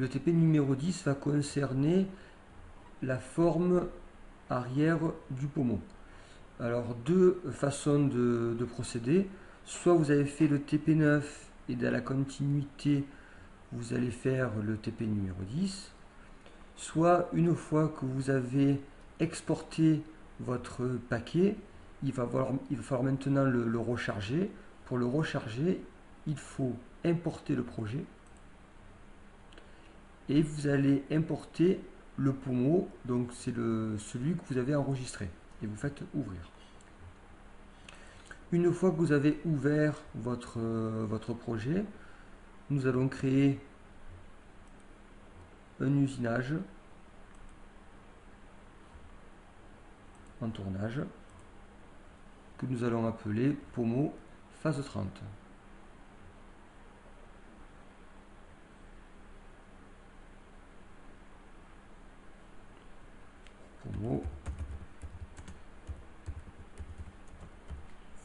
Le TP numéro 10 va concerner la forme arrière du pommeau. Alors, deux façons de procéder. Soit vous avez fait le TP9 et dans la continuité, vous allez faire le TP numéro 10. Soit une fois que vous avez exporté votre paquet, il va falloir maintenant le recharger. Pour le recharger, il faut importer le projet et vous allez importer le pommeau, donc c'est celui que vous avez enregistré, et vous faites ouvrir. Une fois que vous avez ouvert votre projet, nous allons créer un usinage en tournage que nous allons appeler pommeau phase 30. Pommeau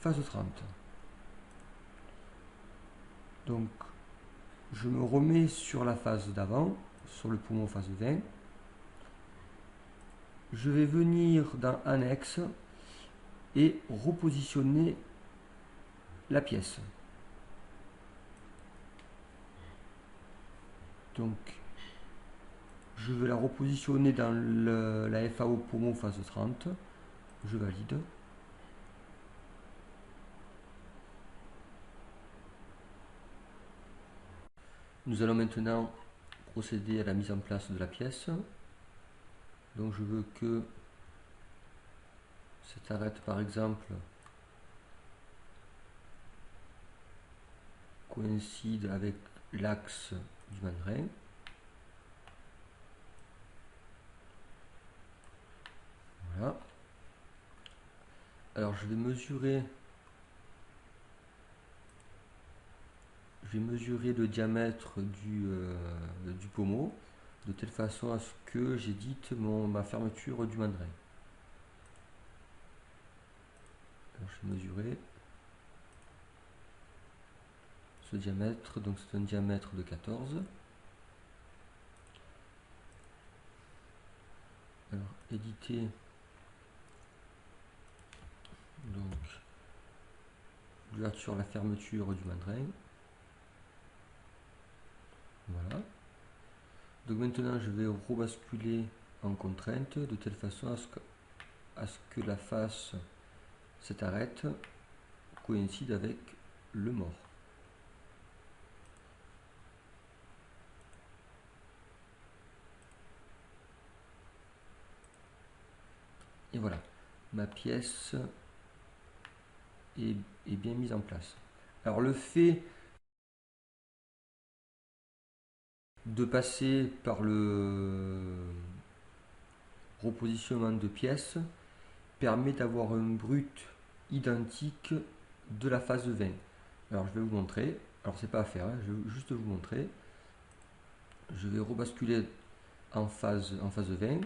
phase 30. Donc, je me remets sur la phase d'avant, sur le pommeau phase 20. Je vais venir dans Annexe et repositionner la pièce. Donc, je vais la repositionner dans la FAO pommeau phase 30. Je valide. Nous allons maintenant procéder à la mise en place de la pièce. Donc je veux que cette arête par exemple coïncide avec l'axe du mandrin. Voilà. Alors je vais mesurer le diamètre du pommeau de telle façon à ce que j'édite ma fermeture du mandrin. Alors je vais mesurer ce diamètre, donc c'est un diamètre de 14. Alors éditer, donc l'ouverture, la fermeture du mandrin. Voilà. Donc maintenant je vais rebasculer en contrainte de telle façon à ce que la face, cette arête, coïncide avec le mort. Et voilà, ma pièce est bien mise en place. Alors le fait de passer par le repositionnement de pièces permet d'avoir un brut identique de la phase 20. Alors je vais vous montrer. Alors c'est pas à faire, hein, je vais juste vous montrer. Je vais rebasculer en phase 20.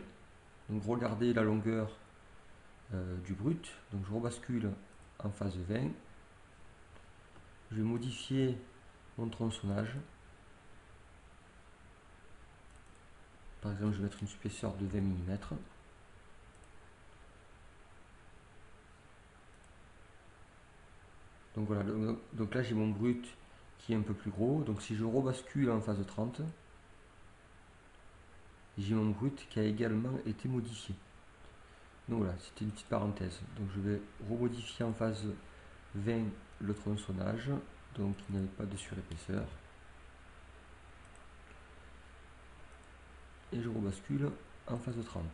Donc regardez la longueur du brut. Donc je rebascule en phase 20. Je vais modifier mon tronçonnage. Par exemple, je vais mettre une épaisseur de 20 mm. Donc voilà, donc là j'ai mon brut qui est un peu plus gros. Donc si je rebascule en phase 30, j'ai mon brut qui a également été modifié. Donc voilà, c'était une petite parenthèse. Donc je vais remodifier en phase 20 le tronçonnage. Donc il n'y avait pas de surépaisseur. Et je rebascule en phase 30.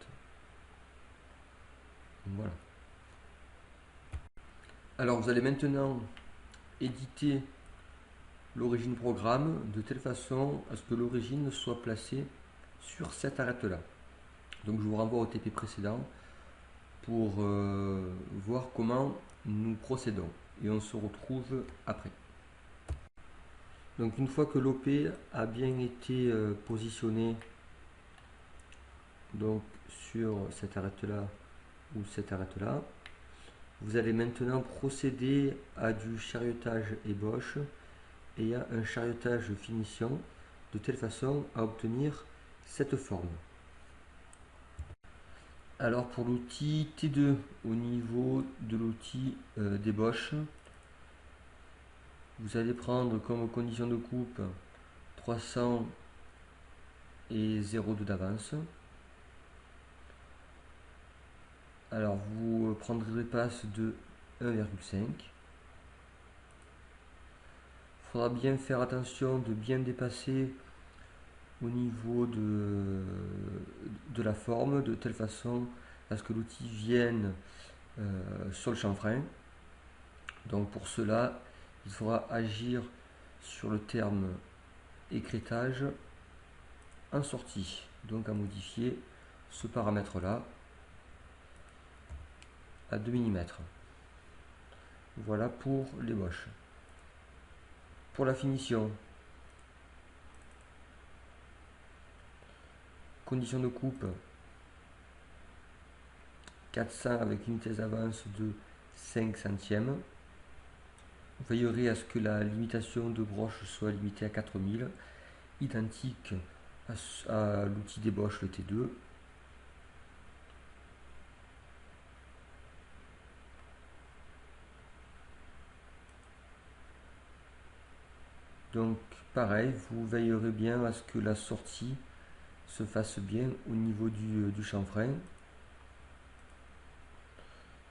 Donc voilà. Alors vous allez maintenant éditer l'origine programme de telle façon à ce que l'origine soit placée sur cette arête là. Donc je vous renvoie au TP précédent pour voir comment nous procédons et on se retrouve après. Donc une fois que l'OP a bien été positionné donc sur cette arête là ou cette arête là, vous allez maintenant procéder à du chariotage ébauche et à un chariotage finition de telle façon à obtenir cette forme. Alors pour l'outil T2, au niveau de l'outil d'ébauche, vous allez prendre comme condition de coupe 300 et 0,2 d'avance. Alors vous prendrez le passe de 1,5. Il faudra bien faire attention de bien dépasser au niveau de la forme, de telle façon à ce que l'outil vienne sur le chanfrein. Donc pour cela, il faudra agir sur le terme écrêtage en sortie, donc à modifier ce paramètre là à 2 mm. Voilà pour l'ébauche. Pour la finition, condition de coupe 400 avec une vitesse d'avance de 5 centièmes. Vous veillerez à ce que la limitation de broche soit limitée à 4000, identique à l'outil d'ébauche, le T2. Donc pareil, vous veillerez bien à ce que la sortie se fasse bien au niveau du chanfrein.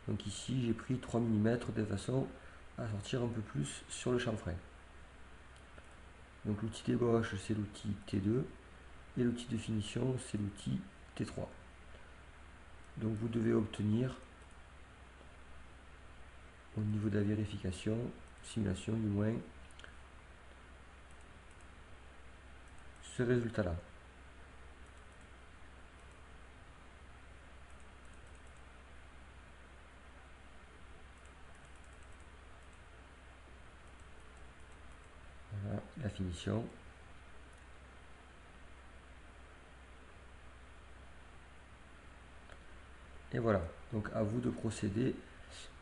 Donc ici j'ai pris 3 mm de façon à sortir un peu plus sur le chanfrein. Donc l'outil d'ébauche c'est l'outil T2 et l'outil de finition c'est l'outil T3. Donc vous devez obtenir au niveau de la vérification, simulation du moins, ce résultat là. Voilà la finition. Et voilà, donc à vous de procéder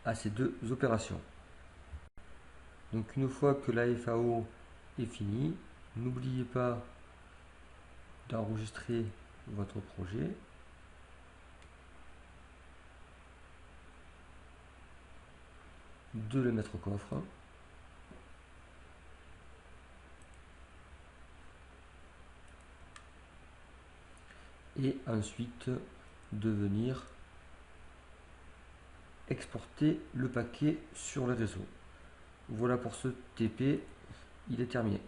à ces deux opérations. Donc une fois que la FAO est finie, n'oubliez pas d'enregistrer votre projet. De le mettre au coffre. Et ensuite de venir exporter le paquet sur le réseau. Voilà pour ce TP, il est terminé.